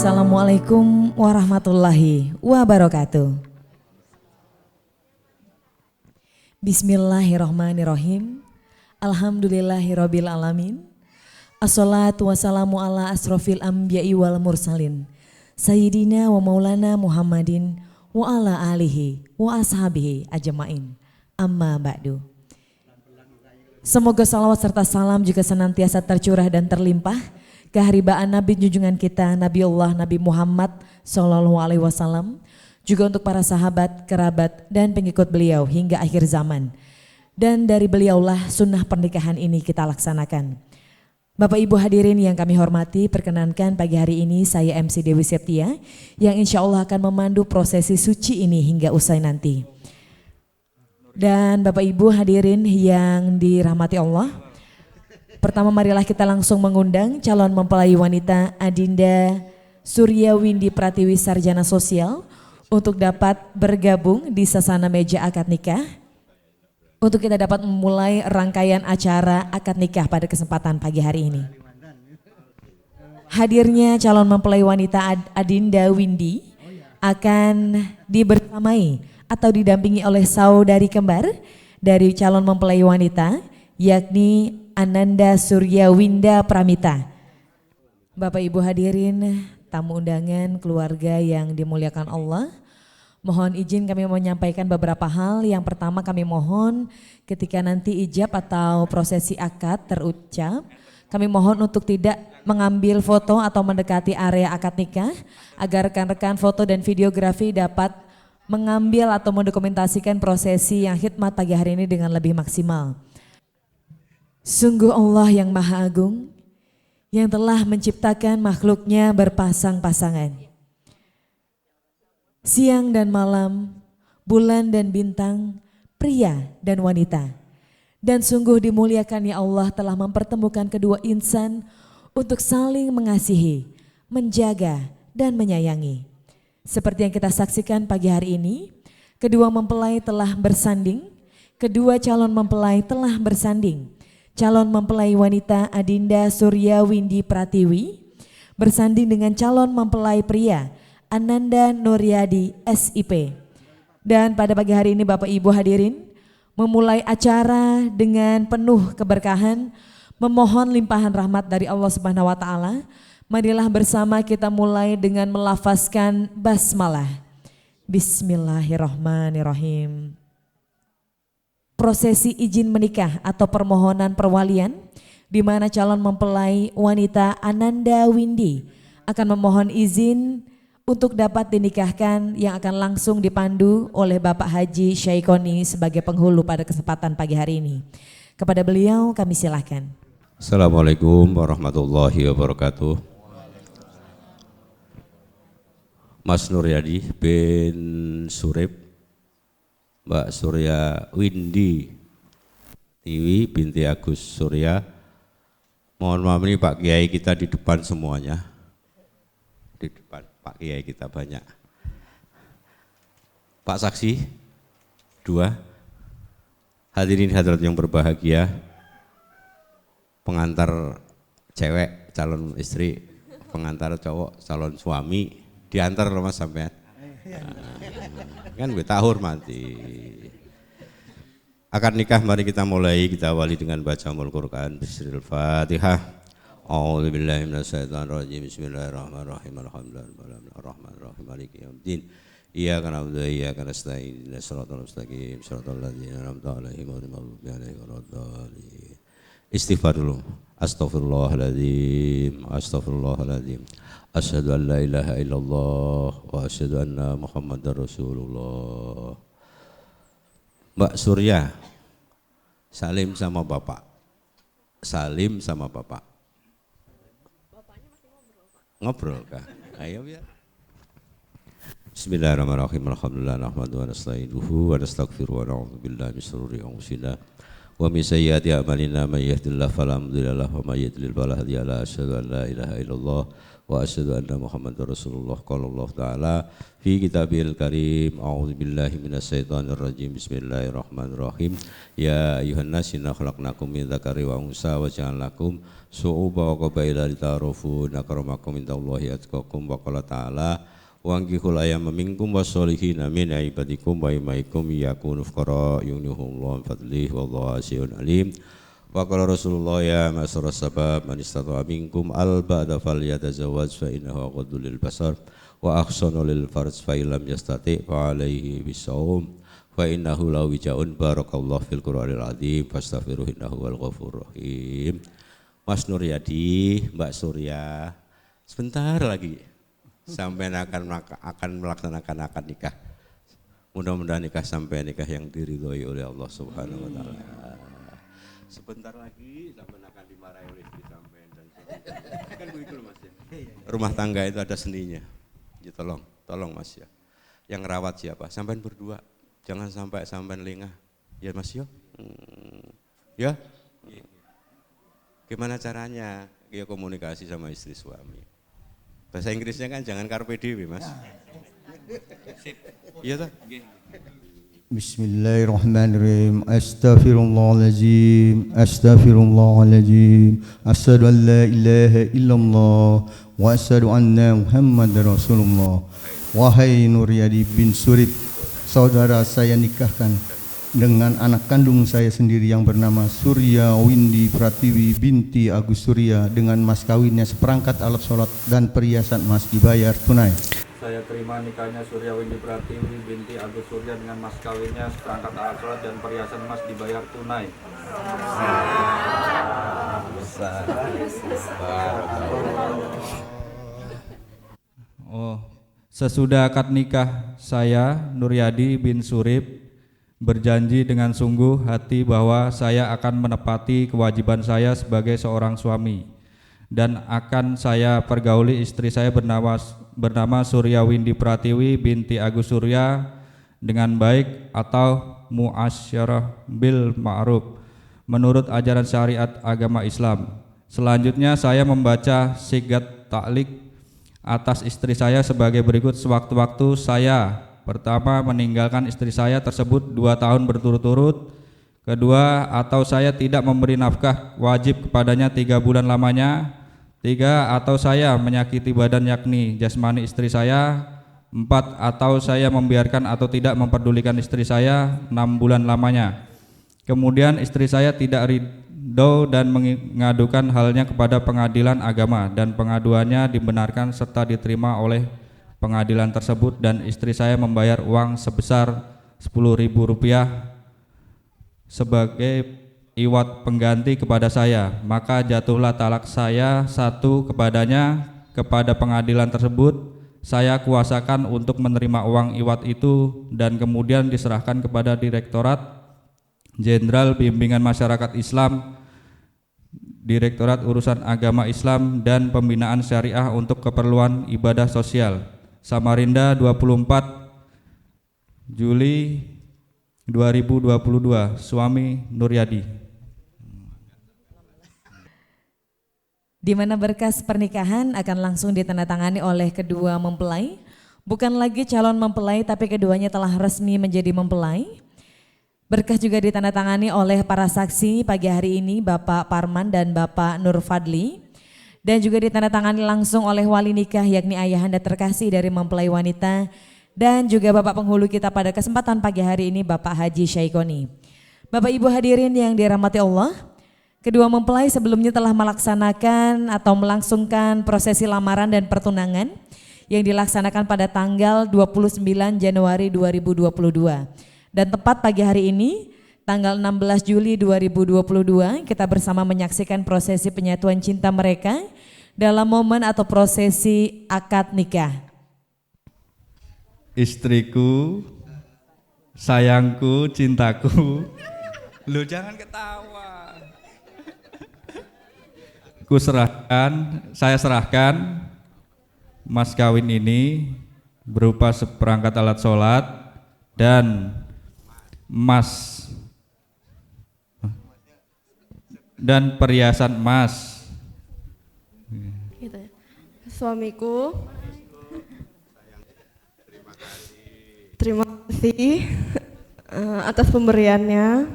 Assalamualaikum warahmatullahi wabarakatuh. Bismillahirrahmanirrahim. Alhamdulillahirabbil alamin. Assalatu wassalamu ala asrofil anbiya'i wal mursalin. Sayyidina wa maulana Muhammadin wa ala alihi wa ashabihi ajmain. Amma ba'du. Semoga salawat serta salam juga senantiasa tercurah dan terlimpah keharibaan Nabi junjungan kita Nabiullah Nabi Muhammad Sallallahu Alaihi Wasallam, juga untuk para sahabat, kerabat dan pengikut beliau hingga akhir zaman. Dan dari beliaulah sunnah pernikahan ini kita laksanakan. Bapak Ibu hadirin yang kami hormati, perkenankan pagi hari ini saya MC Dewi Septia yang insya Allah akan memandu prosesi suci ini hingga usai nanti. Dan Bapak Ibu hadirin yang dirahmati Allah, pertama marilah kita langsung mengundang calon mempelai wanita Adinda Surya Windy Pratiwi Sarjana Sosial untuk dapat bergabung di sasana meja akad nikah. Untuk kita dapat memulai rangkaian acara akad nikah pada kesempatan pagi hari ini. Hadirnya calon mempelai wanita Adinda Windy akan dibersamai atau didampingi oleh saudari kembar dari calon mempelai wanita, yakni Ananda Surya Winda Pramita. Bapak Ibu hadirin, tamu undangan, keluarga yang dimuliakan Allah, mohon izin kami menyampaikan beberapa hal. Yang pertama, kami mohon ketika nanti ijab atau prosesi akad terucap, kami mohon untuk tidak mengambil foto atau mendekati area akad nikah agar rekan-rekan foto dan videografi dapat mengambil atau mendokumentasikan prosesi yang khidmat pagi hari ini dengan lebih maksimal. Sungguh Allah yang Maha Agung yang telah menciptakan makhluknya berpasang-pasangan. Siang dan malam, bulan dan bintang, pria dan wanita. Dan sungguh dimuliakan ya Allah telah mempertemukan kedua insan untuk saling mengasihi, menjaga dan menyayangi. Seperti yang kita saksikan pagi hari ini, kedua mempelai telah bersanding, kedua calon mempelai telah bersanding. Calon mempelai wanita Adinda Surya Windy Pratiwi bersanding dengan calon mempelai pria Ananda Nuryadi SIP. Dan pada pagi hari ini Bapak Ibu hadirin, memulai acara dengan penuh keberkahan, memohon limpahan rahmat dari Allah Subhanahu wa taala. Marilah bersama kita mulai dengan melafazkan basmalah. Bismillahirrahmanirrahim. Prosesi izin menikah atau permohonan perwalian di mana calon mempelai wanita Ananda Windy akan memohon izin untuk dapat dinikahkan yang akan langsung dipandu oleh Bapak Haji Syaikoni sebagai penghulu pada kesempatan pagi hari ini. Kepada beliau kami silakan. Assalamualaikum warahmatullahi wabarakatuh. Mas Nuryadi bin Surip, Mbak Surya Windy Tiwi binti Agus Surya. Mohon maaf ini Pak Kiai kita di depan semuanya. Di depan Pak Kiai kita banyak. Pak Saksi, 2. Hadirin hadirat yang berbahagia, pengantar cewek calon istri, pengantar cowok calon suami, diantar loh Mas sampean. Kan kita hormati. Akad nikah mari kita mulai, kita awali dengan baca Al-Quran. Bismillahirrahmanirrahim. A'udzubillahi minasyaitonirrajim. Bismillahirrahmanirrahim. Alhamdulillahirrahmanirrahim. Maliki yaumiddin. Iyyaka na'budu wa iyyaka nasta'in. Ihdinas siratal mustaqim. Shiratal ladzina an'amta 'alaihim ghairil maghdubi 'alaihim waladdallin. Istighfar dulu. Astaghfirullahaladzim. Astaghfirullahaladzim. Asyhadu an la ilaha illallah wa asyhadu anna Muhammadar Rasulullah. Mbak Surya, salim sama Bapak. Salim sama Bapak. Bapaknya masih ngobrol kah? Ayo ya. Bismillahirrahmanirrahim. Alhamdulillah nahmaduhu wa nasta'inuhu wa nastaghfiruhu wa na'udzu billahi min shururi anfusina wa min sayyiati a'malina may yahdihillahu fala mudilla lahu wa may yudlil fala hadiya lahu. Asyhadu an la ilaha illallah wa wa asyhadu anna Muhammadar Rasulullah. Qala Allah Ta'ala fi kitabil karim, a'udzu billahi minasyaitonir rajim. Bismillahirrahmanirrahim. Ya ayuhan nas inna khalaqnakum min dzakari wa unsa wa ja'alnakum syu'uban wa qabaila lita'arafu akramakum indallahi atqakum. Wa qala ta'ala wa anqihul ayyama minkum wasolihina min ibadikum wa imaikum yakunu fuqara yughnihumullahu min fadlihi wallahu wasi'un alim. Wa qala Rasulullah ya ma'syara sabab man istata'a minkum al-ba'da falyatazawwaj fa innahu aghaddu lil basar wa ahsanu lil farj fa illam yastati' fa alaihi bisawm fa innahu la wijaun. Barakallahu fil Qur'anil azim fastaghfiruhu innahu wal ghafurur rahim. Mas Nuryadi, Mbak Surya, sebentar lagi sampai akan melaksanakan akad nikah. Mudah-mudahan nikah sampai nikah yang diridhoi oleh Allah Subhanahu wa taala. Sebentar lagi sampai akan dimarahi oleh istri sampai dan kan begitu Mas ya. Rumah tangga itu ada seninya. Ya tolong Mas ya. Yang rawat siapa? Sampean berdua. Jangan sampai sampean lengah. Ya Mas yo. Ya. Gimana caranya? Ya komunikasi sama istri suami. Bahasa Inggrisnya kan jangan carpe diem, Mas. Iya toh? Bismillahirrahmanirrahim. Astaghfirullahaladzim. Astaghfirullahaladzim. Asyhadu an la ilaha illallah wa asyhadu anna Muhammadar Rasulullah. Wahai Nuryadi bin Surip, saudara saya nikahkan dengan anak kandung saya sendiri yang bernama Surya Windy Pratiwi binti Agus Surya dengan mas kawinnya seperangkat alat sholat dan perhiasan emas dibayar tunai. Saya terima nikahnya Surya Windy Pratiwi binti Agus Surya dengan mas kawinnya seperangkat alat sholat dan perhiasan emas dibayar tunai. Sesudah akad nikah saya Nuryadi bin Surip berjanji dengan sungguh hati bahwa saya akan menepati kewajiban saya sebagai seorang suami dan akan saya pergauli istri saya bernama Surya Windy Pratiwi binti Agus Surya dengan baik atau muasyarah bil ma'ruf menurut ajaran syariat agama Islam. Selanjutnya saya membaca sigat ta'liq atas istri saya sebagai berikut. Sewaktu-waktu saya pertama meninggalkan istri saya tersebut 2 tahun berturut-turut. Kedua, atau saya tidak memberi nafkah wajib kepadanya 3 bulan lamanya. 3, atau saya menyakiti badan yakni jasmani istri saya. 4, atau saya membiarkan atau tidak memperdulikan istri saya 6 bulan lamanya. Kemudian istri saya tidak ridho dan mengadukan halnya kepada pengadilan agama dan pengaduannya dibenarkan serta diterima oleh pengadilan tersebut dan istri saya membayar uang sebesar Rp10.000 sebagai iwat pengganti kepada saya. Maka jatuhlah talak saya 1 kepadanya. Kepada pengadilan tersebut saya kuasakan untuk menerima uang iwat itu dan kemudian diserahkan kepada Direktorat Jenderal Bimbingan Masyarakat Islam, Direktorat Urusan Agama Islam dan Pembinaan Syariah untuk keperluan ibadah sosial, Samarinda, 24 Juli 2022. Suami Nuryadi. Di mana berkas pernikahan akan langsung ditandatangani oleh kedua mempelai. Bukan lagi calon mempelai tapi keduanya telah resmi menjadi mempelai. Berkas juga ditandatangani oleh para saksi pagi hari ini, Bapak Parman dan Bapak Nur Fadli. Dan juga ditandatangani langsung oleh wali nikah yakni ayahanda terkasih dari mempelai wanita dan juga Bapak penghulu kita pada kesempatan pagi hari ini Bapak Haji Syaikoni. Bapak Ibu hadirin yang dirahmati Allah, kedua mempelai sebelumnya telah melaksanakan atau melangsungkan prosesi lamaran dan pertunangan yang dilaksanakan pada tanggal 29 Januari 2022. Dan tepat pagi hari ini tanggal 16 Juli 2022 kita bersama menyaksikan prosesi penyatuan cinta mereka dalam momen atau prosesi akad nikah. Istriku, sayangku, cintaku. Lu jangan ketawa. Saya serahkan mas kawin ini berupa seperangkat alat sholat dan emas dan perhiasan emas. Gitu ya. suamiku. Terima kasih atas pemberiannya.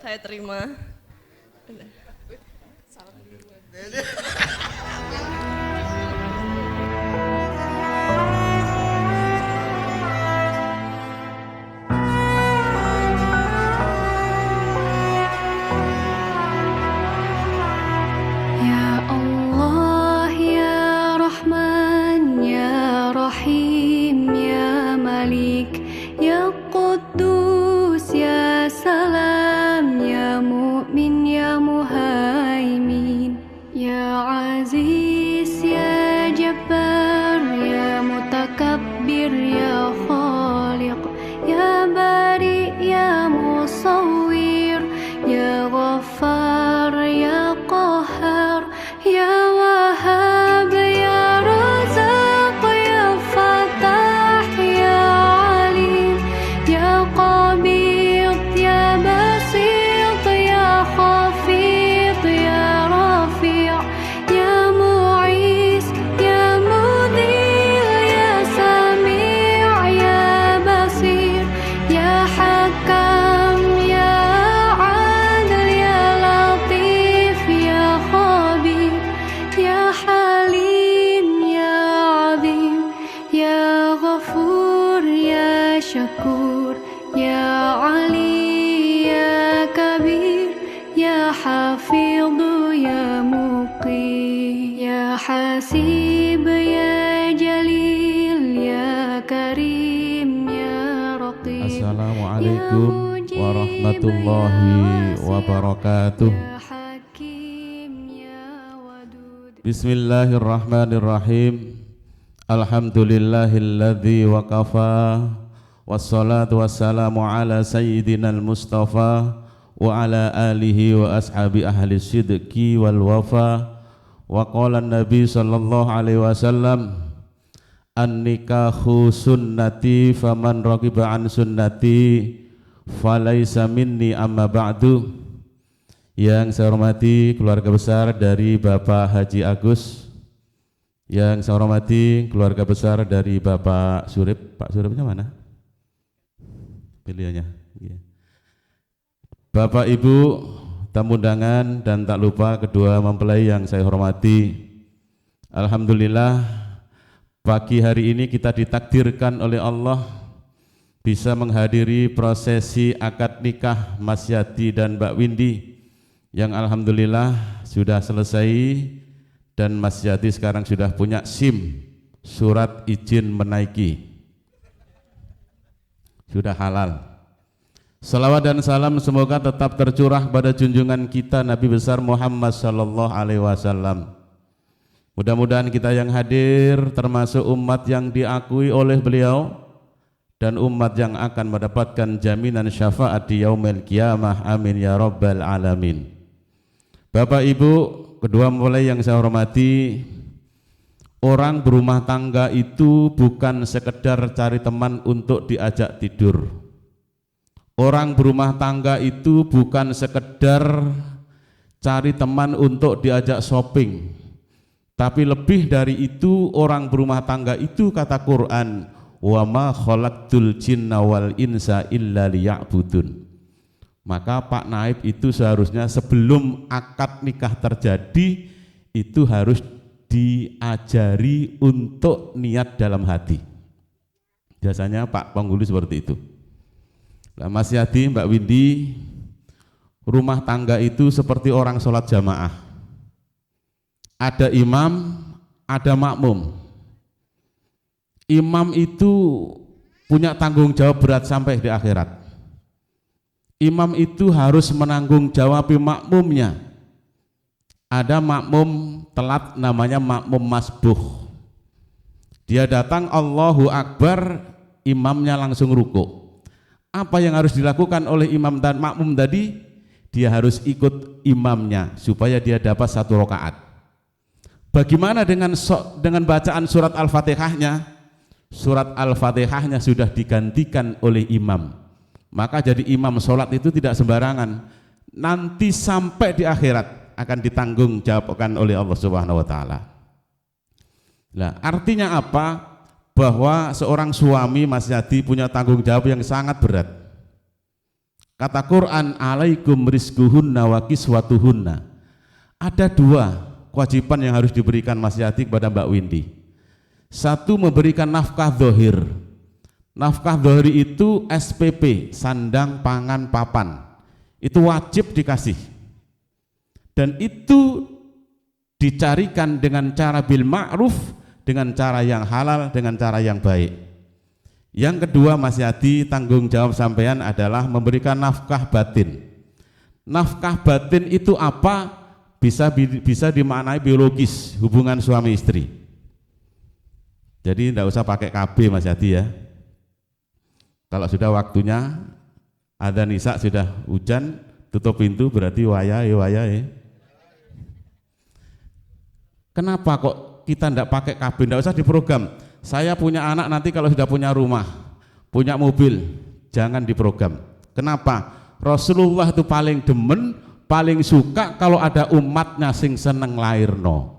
Saya terima. Ya Allah, ya Rahman, ya Rahim, ya Malik, ya Quddus, ya Salam, ya Mu'min, ya Muhaimin, ya Aziz, ya Jabbar, ya Mutakabbir, ya Khaliq, ya Bari, ya Musawwir, ya Ghaffar, ya Qahhar, ya Wahhab, ya Razaq, ya Fattah, ya Alim, ya Qabid, ya Basit, ya Khafid, ya Rafi', ya Mu'is, ya Mudhil, ya Sami', ya Basir, ya Hakam, ya Adil, ya Latif, ya Khabir, ya Halim, ya Azim, ya Ghafur, ya Syakur, ya Ali, ya Kabir, ya Hafidhu, ya Muqi, ya Hasib, ya Jalil, ya Karim, ya Raqib. Assalamualaikum warahmatullahi wabarakatuh. Ya Hakim, ya Wadud. Bismillahirrahmanirrahim. Alhamdulillahilladzi waqafa. Wassalatu wassalamu ala sayyidinal mustafa wa ala alihi wa ashabi ahli sidqi wal wafa. Wa qala an-nabi sallallahu alaihi wasallam, an-nikahu sunnati faman raqiba an sunnati falaisa minni amma ba'du. Yang saya hormati keluarga besar dari Bapak Haji Agus, yang saya hormati keluarga besar dari Bapak Surip. Pak Suripnya mana? Pilihannya. Bapak Ibu tamu undangan dan tak lupa kedua mempelai yang saya hormati. Alhamdulillah pagi hari ini kita ditakdirkan oleh Allah bisa menghadiri prosesi akad nikah Mas Yadi dan Mbak Windy yang alhamdulillah sudah selesai dan Mas Yadi sekarang sudah punya SIM, surat izin menaiki, sudah halal. Salawat dan salam semoga tetap tercurah pada junjungan kita Nabi besar Muhammad sallallahu alaihi wasallam. Mudah-mudahan kita yang hadir termasuk umat yang diakui oleh beliau dan umat yang akan mendapatkan jaminan syafaat di yaumil qiyamah. Amin ya rabbal alamin. Bapak Ibu, kedua mempelai yang saya hormati, orang berumah tangga itu bukan sekedar cari teman untuk diajak tidur. Orang berumah tangga itu bukan sekedar cari teman untuk diajak shopping. Tapi lebih dari itu, orang berumah tangga itu kata Quran, wa ma khalaqtul jinna wal insa illa liya'budun. Maka Pak Naib itu seharusnya sebelum akad nikah terjadi itu harus diajari untuk niat dalam hati. Biasanya Pak Penghulu seperti itu. Nah, Mas Yadi, Mbak Windy, rumah tangga itu seperti orang sholat jamaah. Ada imam, ada makmum. Imam itu punya tanggung jawab berat sampai di akhirat. Imam itu harus menanggung jawab makmumnya. Ada makmum telat namanya makmum masbuh. Dia datang Allahu Akbar, imamnya langsung ruku. Apa yang harus dilakukan oleh imam dan makmum tadi? Dia harus ikut imamnya supaya dia dapat 1 rakaat. Bagaimana dengan bacaan surat Al-Fatihahnya? Surat Al-Fatihahnya sudah digantikan oleh imam. Maka jadi imam sholat itu tidak sembarangan. Nanti sampai di akhirat akan ditanggung jawabkan oleh Allah Subhanahu wa taala. Nah, artinya apa? Bahwa seorang suami Mas Yadi punya tanggung jawab yang sangat berat. Kata Quran, alaikum rizquhunna wa kiswatuhunna. Ada 2 kewajiban yang harus diberikan Mas Yadi kepada Mbak Windy. Satu, memberikan nafkah zahir. Nafkah zahir itu SPP, sandang, pangan, papan. Itu wajib dikasih. Dan itu dicarikan dengan cara bil ma'ruf, dengan cara yang halal, dengan cara yang baik. Yang kedua Mas Yadi, tanggung jawab sampean adalah memberikan nafkah batin. Nafkah batin itu apa? Bisa dimaknai biologis, hubungan suami istri. Jadi tidak usah pakai KB Mas Yadi ya. Kalau sudah waktunya ada nisa, sudah hujan, tutup pintu, berarti wayahe. Kenapa kok kita tidak pakai KB? Tidak usah diprogram. Saya punya anak nanti kalau sudah punya rumah, punya mobil, jangan diprogram. Kenapa? Rasulullah itu paling demen, paling suka kalau ada umatnya sing seneng lairno.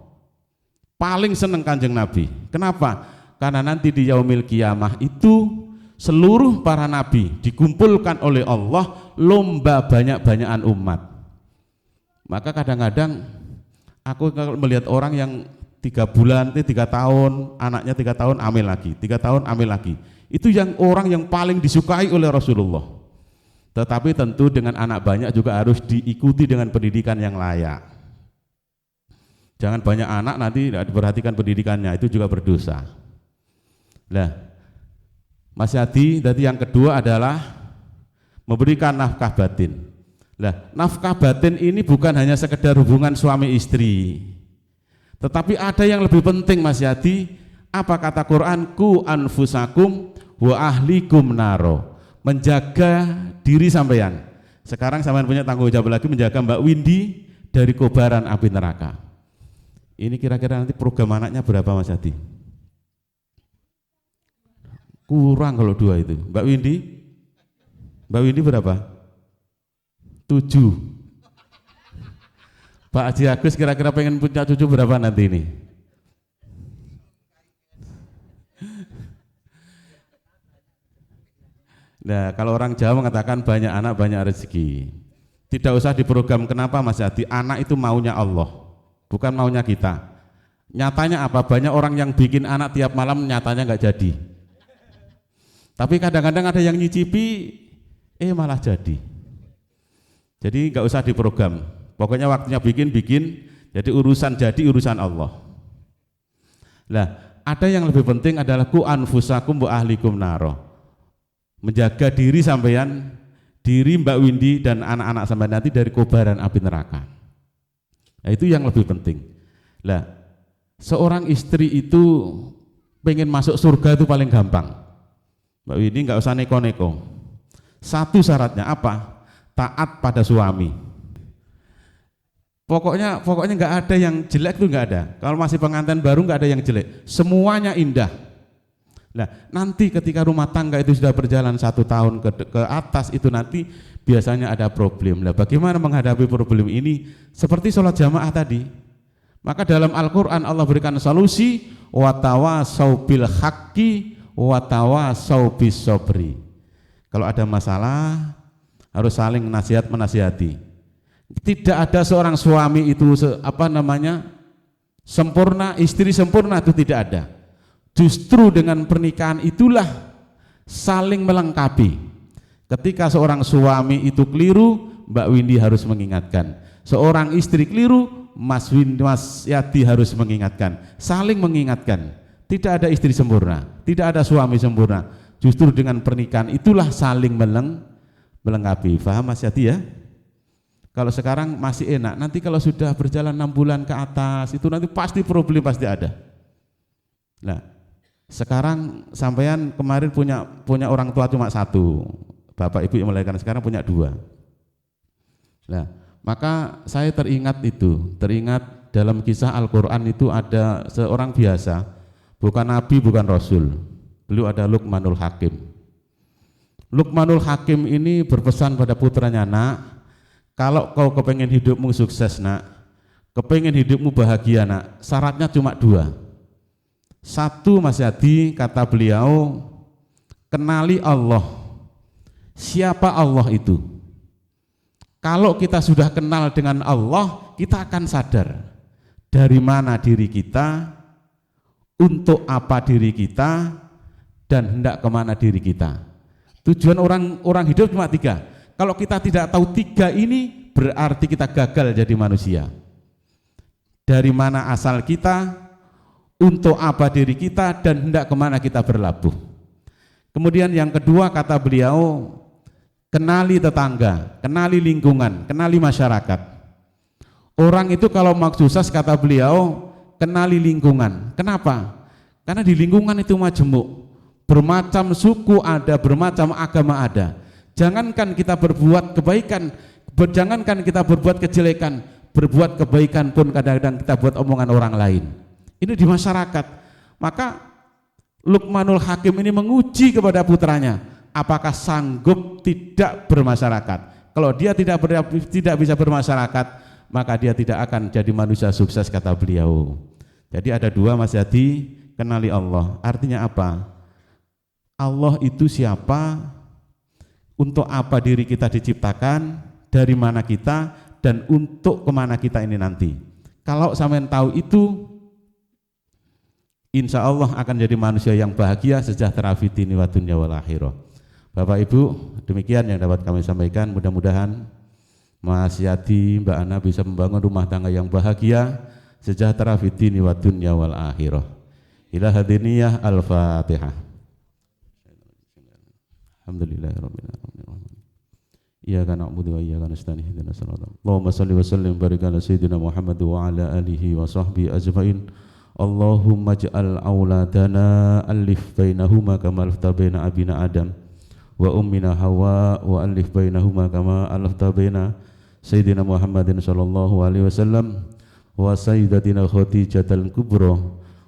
Paling seneng Kanjeng Nabi. Kenapa? Karena nanti di yaumil kiamah itu seluruh para nabi dikumpulkan oleh Allah, lomba banyak-banyakan umat. Maka kadang-kadang aku kalau melihat orang yang 3 bulan, 3 tahun, anaknya 3 tahun hamil lagi, 3 tahun hamil lagi. Itu yang orang yang paling disukai oleh Rasulullah. Tetapi tentu dengan anak banyak juga harus diikuti dengan pendidikan yang layak. Jangan banyak anak nanti tidak diperhatikan pendidikannya, itu juga berdosa. Nah, Mas Yadi, tadi yang kedua adalah memberikan nafkah batin. Nah, nafkah batin ini bukan hanya sekedar hubungan suami istri, tetapi ada yang lebih penting Mas Yadi. Apa kata Quran? Ku anfusakum wa ahlikum naro. Menjaga diri sampean. Sekarang sampean punya tanggung jawab lagi menjaga Mbak Windy dari kobaran api neraka. Ini kira-kira nanti program anaknya berapa Mas Yadi? Kurang kalau 2 itu. Mbak Windy berapa? 7. Pak Haji Agus kira-kira pengen punya cucu berapa nanti ini? Nah, kalau orang Jawa mengatakan banyak anak banyak rezeki. Tidak usah diprogram. Kenapa Mas Yadi? Anak itu maunya Allah, bukan maunya kita. Nyatanya apa? Banyak orang yang bikin anak tiap malam nyatanya nggak jadi. Tapi kadang-kadang ada yang nyicipi, malah jadi. Jadi nggak usah diprogram. Pokoknya waktunya bikin. Jadi urusan Allah. Nah, ada yang lebih penting adalah ku anfusakum wa ahlikum naro. Menjaga diri sampean, diri Mbak Windy dan anak-anak sampean nanti dari kobaran api neraka. Nah, itu yang lebih penting. Nah, seorang istri itu pengen masuk surga itu paling gampang. Mbak Windy nggak usah neko-neko. Satu syaratnya apa? Taat pada suami. Pokoknya nggak ada yang jelek, itu nggak ada. Kalau masih pengantin baru nggak ada yang jelek. Semuanya indah. Nah, nanti ketika rumah tangga itu sudah berjalan 1 tahun ke atas itu nanti biasanya ada problem. Nah, bagaimana menghadapi problem ini? Seperti sholat jamaah tadi. Maka dalam Al-Quran Allah berikan solusi, watawasau bil haqqi watawasau bis sobri. Kalau ada masalah harus saling menasihati. Tidak ada seorang suami itu sempurna, istri sempurna, itu tidak ada. Justru dengan pernikahan itulah saling melengkapi. Ketika seorang suami itu keliru, Mbak Windy harus mengingatkan. Seorang istri keliru, Mas Yadi harus mengingatkan. Saling mengingatkan. Tidak ada istri sempurna, tidak ada suami sempurna. Justru dengan pernikahan itulah saling melengkapi. Faham Mas Yadi ya? Kalau sekarang masih enak, nanti kalau sudah berjalan 6 bulan ke atas itu nanti pasti problem pasti ada. Nah, sekarang sampean kemarin punya orang tua cuma 1, bapak ibu yang melahirkan, sekarang punya 2. Nah, maka saya teringat dalam kisah Al-Quran itu ada seorang biasa. Bukan nabi, bukan rasul. Beliau ada Luqmanul Hakim. Luqmanul Hakim ini berpesan pada putranya, nak, kalau kau kepengen hidupmu sukses, nak, kepengen hidupmu bahagia, nak, syaratnya cuma 2. 1, Mas Yadi, kata beliau, kenali Allah. Siapa Allah itu? Kalau kita sudah kenal dengan Allah, kita akan sadar dari mana diri kita, untuk apa diri kita, dan hendak kemana diri kita. Tujuan orang hidup cuma 3. Kalau kita tidak tahu 3 ini, berarti kita gagal jadi manusia. Dari mana asal kita, untuk apa diri kita, dan hendak kemana kita berlabuh. Kemudian yang kedua, kata beliau, kenali tetangga, kenali lingkungan, kenali masyarakat. Orang itu kalau mau sukses, kata beliau, kenali lingkungan. Kenapa? Karena di lingkungan itu majemuk. Bermacam suku ada, bermacam agama ada. Jangankan kita berbuat kebaikan, jangankan kita berbuat kejelekan, berbuat kebaikan pun kadang-kadang kita buat omongan orang lain. Ini di masyarakat. Maka Luqmanul Hakim ini menguji kepada putranya, apakah sanggup tidak bermasyarakat. Kalau dia tidak bisa bermasyarakat, maka dia tidak akan jadi manusia sukses, kata beliau. Jadi ada 2, Mas Yadi, kenali Allah. Artinya apa? Allah itu siapa, untuk apa diri kita diciptakan, dari mana kita, dan untuk kemana kita ini nanti. Kalau sampean tahu itu, insya Allah akan jadi manusia yang bahagia, sejahtera fid dini wa dunya wal akhirah. Bapak Ibu, demikian yang dapat kami sampaikan. Mudah-mudahan Mas Yadi, Mbak Ana bisa membangun rumah tangga yang bahagia, sejahtera fid dini wa dunya wal akhirah. Ila hadiniyah al-Fatihah. Alhamdulillahirabbil alamin. Iyyaka na'budu wa iyyaka nasta'in ihdinas siratal. Allahumma shalli wa sallim wa barik ala sayyidina Muhammad wa ala alihi wa sahbihi ajmain. Allahumma ij'al auladana alif bainahuma kama alafta baina abina Adam wa ummina Hawa wa alif bainahuma kama alafta baina sayyidina Muhammadin sallallahu alaihi wasallam wa sayyidatina Khadijatul Kubra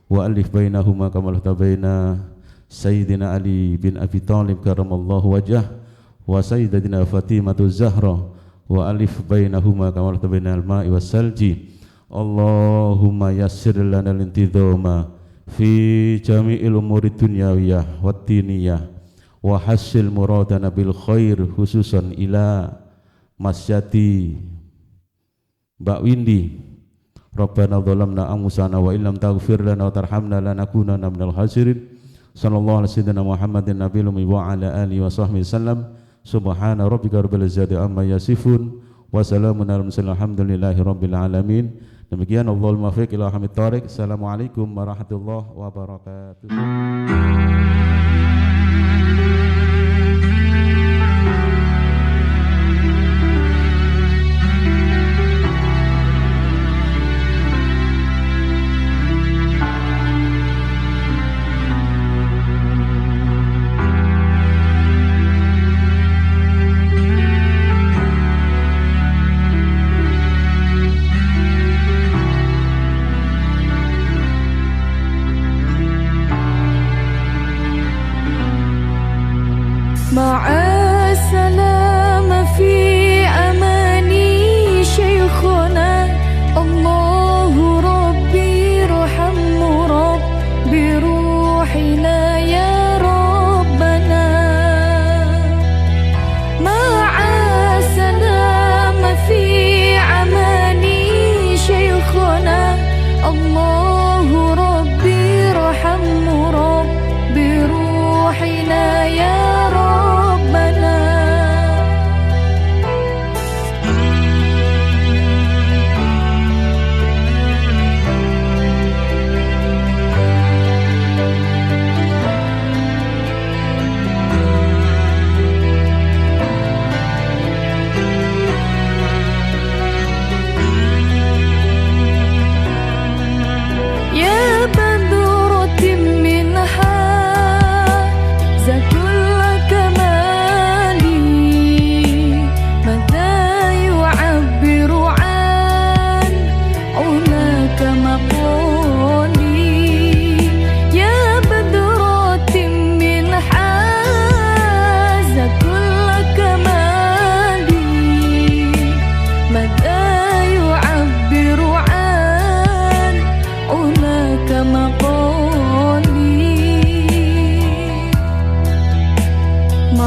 wa alif bainahuma kama alafta baina Sayyidina Ali bin Abi Thalib karamallahu wajhah wa Sayyidatina Fatimatu Zahra wa alif bainahuma kama bainal ma'i was salji. Allahumma yassir lana al-intidhama fi jami'il umuri dunyawiyah wa diniyah wa hasil muradana bil khair, khususan ila masyati Mbak Windy. Rabbana dhalamna anfusana wa illam taghfir lana wa tarhamna lanakunanna minal khasirin. Sallallahu alaihi wasallam Muhammadin nabiyil ummi wa ala alihi wa sahbihi sallam. Subhana rabbika rabbil izzati amma yasifun wa salamun alal mursalin alhamdulillahi rabbil alamin. Demikian, Allahul muwaffiq ila hamid thariq. Assalamualaikum warahmatullahi wabarakatuh. مع السلامة في أماني شيخنا الله ربي ارحم ربي روحنا يا ربنا مع السلامة في أماني شيخنا الله ربي ارحم ربي روحنا يا ربنا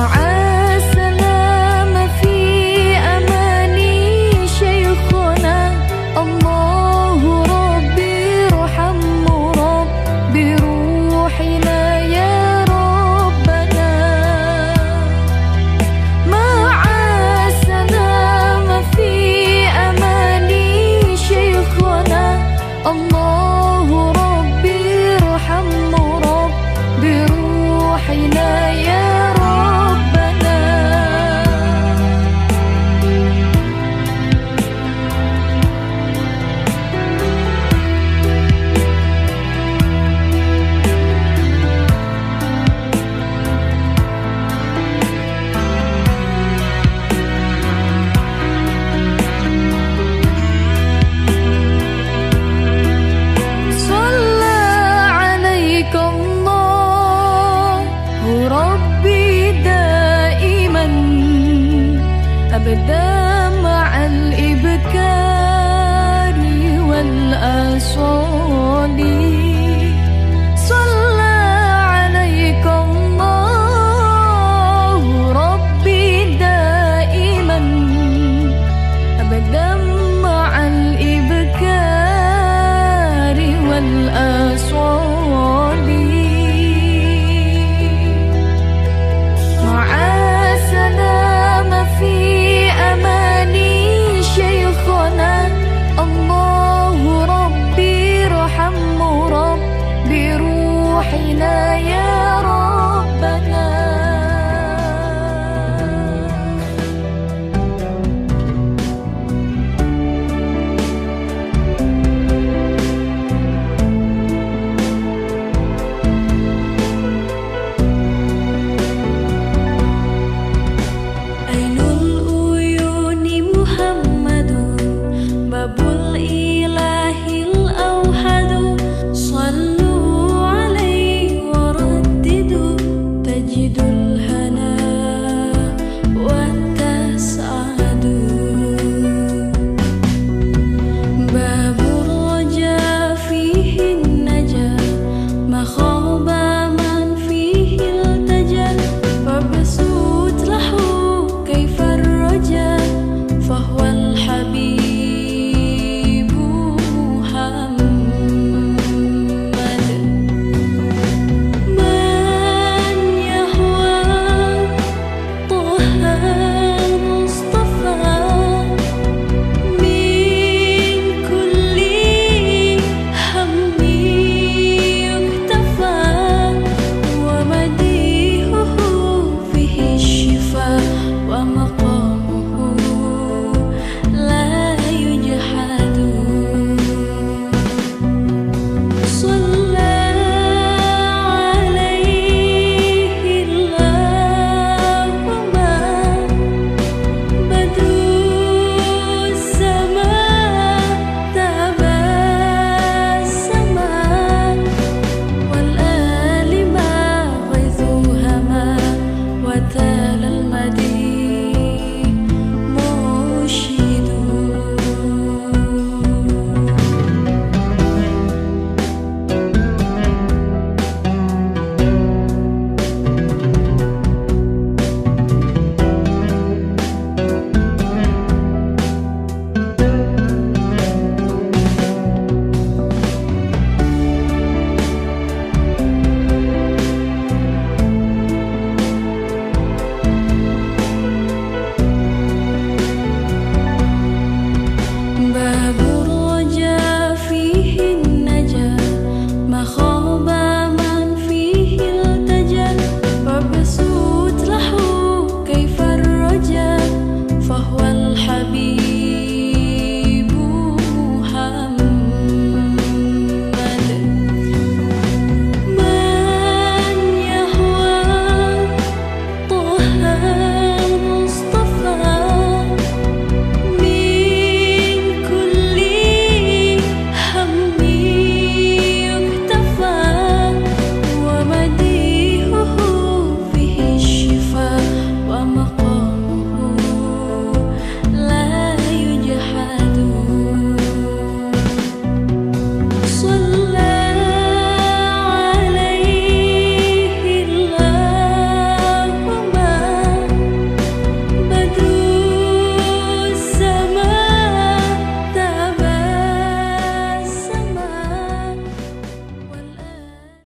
وعلى